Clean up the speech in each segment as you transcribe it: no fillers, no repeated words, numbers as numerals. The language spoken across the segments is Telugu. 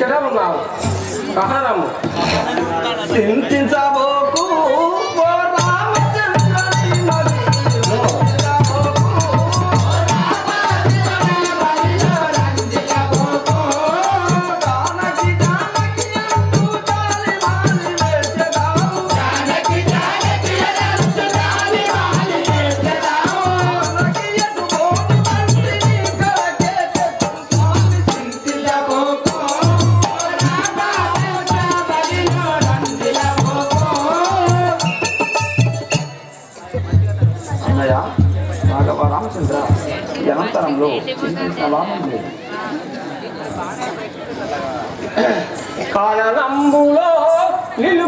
ఉన్నావు సహనము చింతించబోకు రామచంద్ర ఈ అనంతరంలో చింతించిన లాభం లేదు. కారణంబులో నిన్ను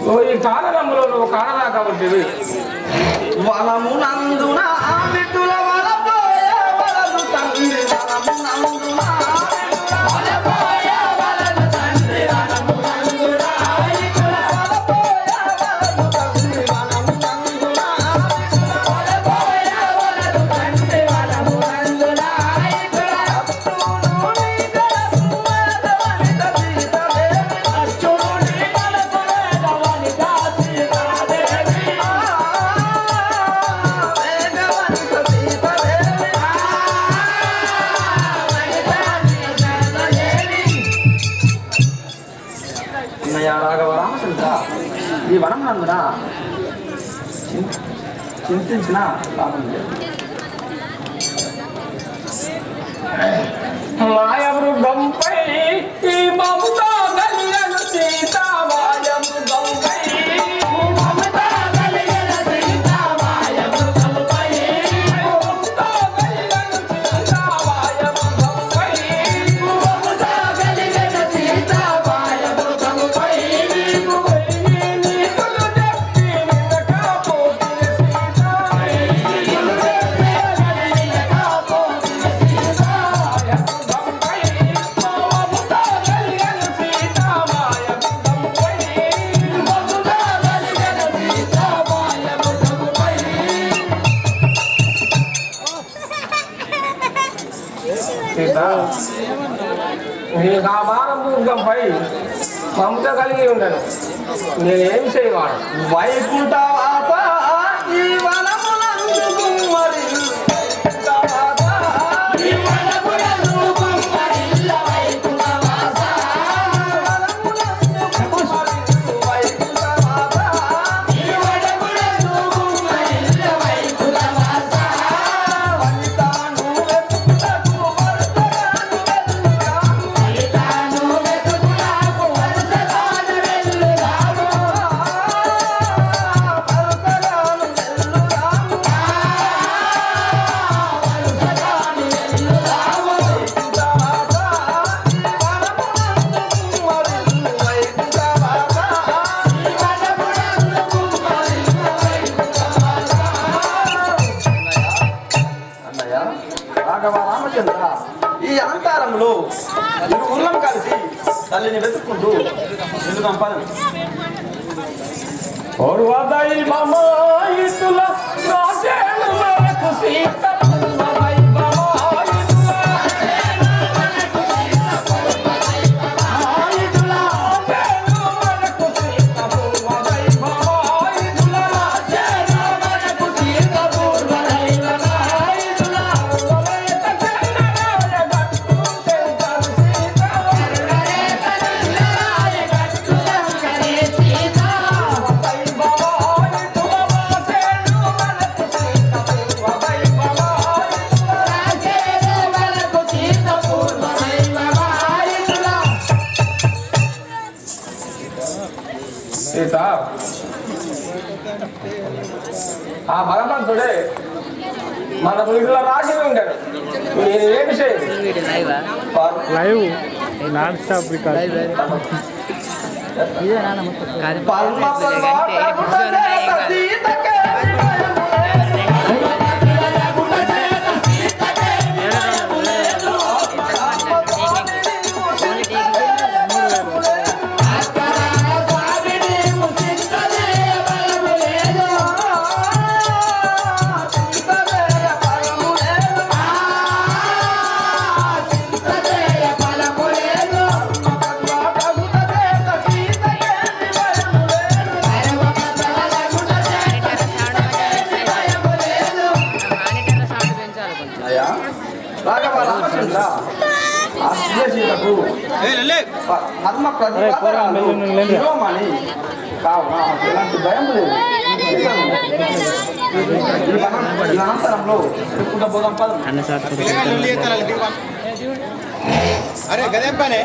నువ్వు ఈ కారణంలో నువ్వు కారణాగా ఉంటుంది వనమునందున ఆమెటుల వలపోయ వలదు తండ్రి వనమునందున ఈ వనం నందున చింతించిన లాభం లేదు. మాయ మృగంపై ఈ మమతా గలియను సీత మాయ మృగంపై నీకు ఆ బాణభూగంపై మమత కలిగి ఉండను. నేనేం చేయవాడు వైకుంఠవాస ఈ వనమునందు మరి రామచంద్ర ఈ అనంతరంలో ఇరువురం కలిసి తల్లిని వెతుక్కుంటూ నిన్ను పంపాను. సీత ఆ భగవంతుడే మన వీటిలో రాసి ఉంటాడు. ఏమి లైవ్ నాన్ స్టాప్ రికార్డ్ పద్మ ప్రతిపాదనని కావున ఎలాంటి భయం లేదు. అనంతరంలో పోదాం పదం. అరే గదేం పనే